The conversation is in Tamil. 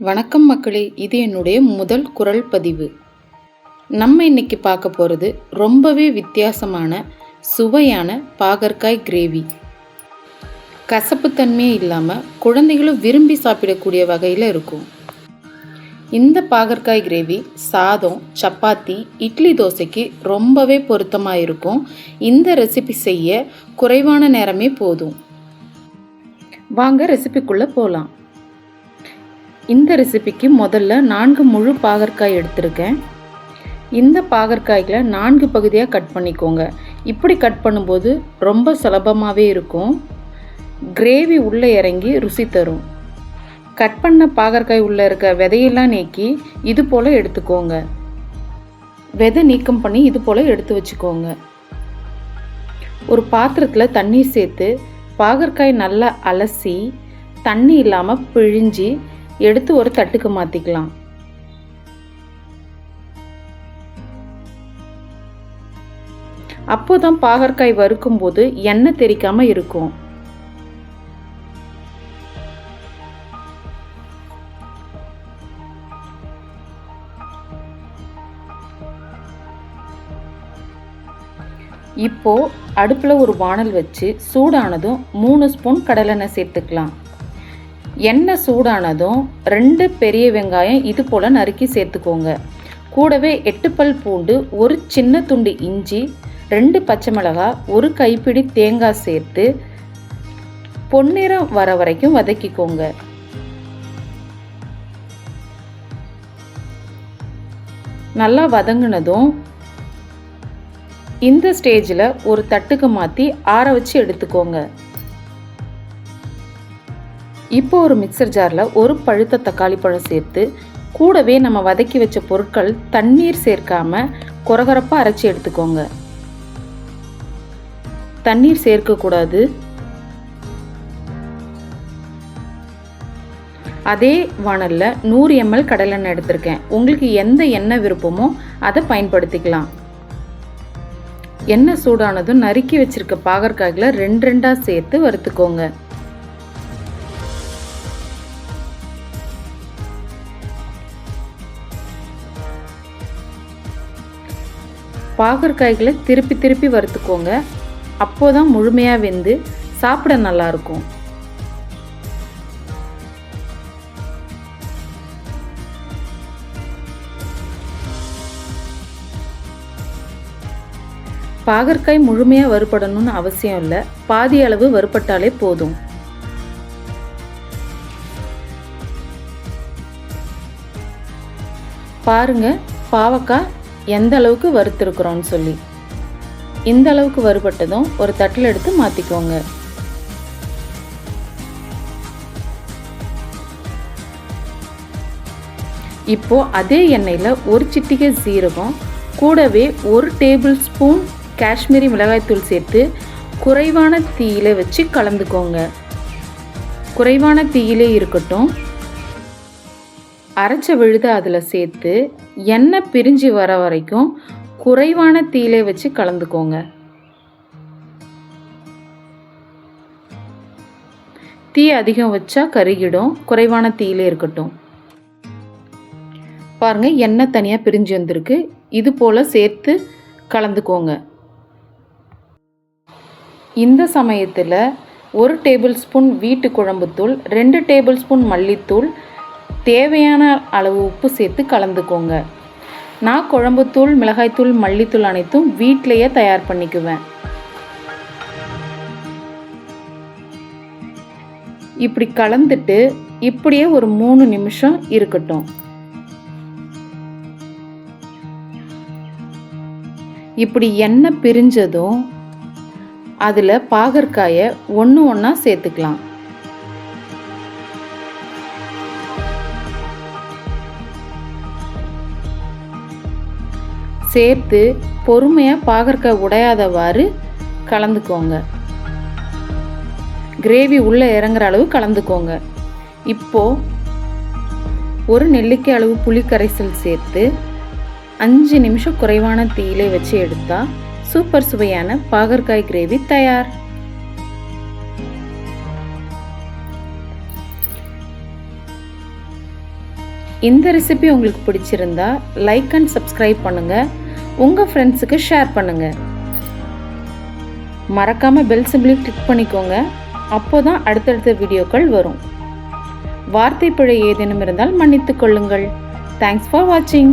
வணக்கம் மக்களே, இது என்னுடைய முதல் குரல் பதிவு. நம்ம இன்னைக்கு பார்க்க போகிறது ரொம்பவே வித்தியாசமான சுவையான பாகற்காய் கிரேவி. கசப்புத்தன்மையே இல்லாமல் குழந்தைகளும் விரும்பி சாப்பிடக்கூடிய வகையில் இருக்கும். இந்த பாகற்காய் கிரேவி சாதம், சப்பாத்தி, இட்லி, தோசைக்கு ரொம்பவே பொருத்தமாக இருக்கும். இந்த ரெசிபி செய்ய குறைவான நேரமே போதும். வாங்க ரெசிபிக்குள்ளே போகலாம். இந்த ரெசிபிக்கு முதல்ல 4 முழு பாகற்காய் எடுத்திருக்கேன். இந்த பாகற்காய்களை 4 பகுதியாக கட் பண்ணிக்கோங்க. இப்படி கட் பண்ணும்போது ரொம்ப சுலபமாகவே இருக்கும். கிரேவி உள்ளே இறங்கி ருசி தரும். கட் பண்ண பாகற்காய் உள்ளே இருக்க விதையெல்லாம் நீக்கி இது போல் எடுத்துக்கோங்க. விதை நீக்கம் பண்ணி இது போல் எடுத்து வச்சுக்கோங்க. ஒரு பாத்திரத்தில் தண்ணீர் சேர்த்து பாகற்காய் நல்லா அலசி தண்ணி இல்லாமல் பிழிஞ்சி எடுத்து ஒரு தட்டுக்கு மாற்றிக்கலாம். அப்போதான் பாகற்காய் வறுக்கும் போது எண்ணெய் தெறிக்காம இருக்கும். இப்போ அடுப்பில் ஒரு வாணல் வச்சு சூடானதும் 3 ஸ்பூன் கடலெண்ணெய் சேர்த்துக்கலாம். எண்ணெய் சூடானதும் 2 பெரிய வெங்காயம் இது போல் நறுக்கி சேர்த்துக்கோங்க. கூடவே 8 பல் பூண்டு, ஒரு சின்ன துண்டு இஞ்சி, 2 பச்சை மிளகாய், ஒரு கைப்பிடி தேங்காய் சேர்த்து பொன்னிறம் வர வரைக்கும் வதக்கிக்கோங்க. நல்லா வதங்கினதும் இந்த ஸ்டேஜில் ஒரு தட்டுக்கு மாற்றி ஆற வச்சு எடுத்துக்கோங்க. இப்போ ஒரு மிக்சர் ஜாரில் ஒரு பழுத்த தக்காளி பழம் சேர்த்து கூடவே நம்ம வதக்கி வச்ச பொருட்கள் தண்ணீர் சேர்க்காம கொரகொரப்பாக அரைச்சி எடுத்துக்கோங்க. தண்ணீர் சேர்க்கக்கூடாது. அதே வாணலில் 100 ml கடலெண்ணெய் எடுத்திருக்கேன். உங்களுக்கு எந்த எண்ணெய் விருப்பமோ அதை பயன்படுத்திக்கலாம். எண்ணெய் சூடானதும் நறுக்கி வச்சிருக்க பாகற்காய்களை 2 சேர்த்து வறுத்துக்கோங்க. பாகற்காய்களை திருப்பி திருப்பி வறுத்துக்கோங்க. அப்போதான் முழுமையாக வெந்து சாப்பிட நல்லாயிருக்கும். பாகற்காய் முழுமையாக வறுபடணும்னு அவசியம் இல்லை. பாதி அளவு வறுபட்டாலே போதும். பாருங்க பாவக்காய் எந்த அளவுக்கு வறுத்துருக்குறோன்னு சொல்லி. இந்த அளவுக்கு வறுபட்டதும் ஒரு தட்டில் எடுத்து மாற்றிக்கோங்க. இப்போ அதே எண்ணெயில் ஒரு சிட்டிகை சீரகம், கூடவே 1 டேபிள் ஸ்பூன் காஷ்மீரி மிளகாய்த்தூள் சேர்த்து குறைவான தீயில வச்சு கலந்துக்கோங்க. குறைவான தீயிலே இருக்கட்டும். அரைச்ச விழுதை அதில் சேர்த்து எண்ணெய் பிரிஞ்சு வர வரைக்கும் குறைவான தீயிலே வச்சு கலந்துக்கோங்க. தீ அதிகம் வச்சா கருகிடும். குறைவான தீயிலே இருக்கட்டும். பாருங்க எண்ணெய் தனியாக பிரிஞ்சு வந்திருக்கு. இது போல் சேர்த்து கலந்துக்கோங்க. இந்த சமயத்தில் 1 டேபிள் ஸ்பூன் வீட்டு குழம்புத்தூள், 2 டேபிள் ஸ்பூன் மல்லித்தூள், தேவையான அளவு உப்பு சேர்த்து கலந்துக்கோங்க. நான் குழம்புத்தூள், மிளகாய்த்தூள், மல்லித்தூள் அனைத்தும் வீட்டிலையே தயார் பண்ணிக்குவேன். இப்படி கலந்துட்டு இப்படியே ஒரு 3 நிமிஷம் இருக்கட்டும். இப்படி எண்ணெய் பிரிஞ்சதும் அதில் பாகற்காயை ஒன்றா சேர்த்துக்கலாம். சேர்த்து பொறுமையாக பாகற்காய் உடையாதவாறு கலந்துக்கோங்க. கிரேவி உள்ளே இறங்குற அளவு கலந்துக்கோங்க. இப்போது ஒரு நெல்லிக்காய் அளவு புளி கரைசல் சேர்த்து 5 நிமிஷம் குறைவான தீயிலே வச்சு எடுத்தால் சூப்பர் சுவையான பாகற்காய் கிரேவி தயார். இந்த ரெசிபி உங்களுக்கு பிடிச்சிருந்தா லைக் அண்ட் சப்ஸ்கிரைப் பண்ணுங்கள், உங்கள் ஃப்ரெண்ட்ஸுக்கு ஷேர் பண்ணுங்கள். மறக்காமல் பெல் சிம்பிளையும் கிளிக் பண்ணிக்கோங்க, அப்போ தான் அடுத்தடுத்த வீடியோக்கள் வரும். வார்த்தை பிழை ஏதேனும் இருந்தால் மன்னித்துக் கொள்ளுங்கள். தேங்க்ஸ் ஃபார் வாட்சிங்.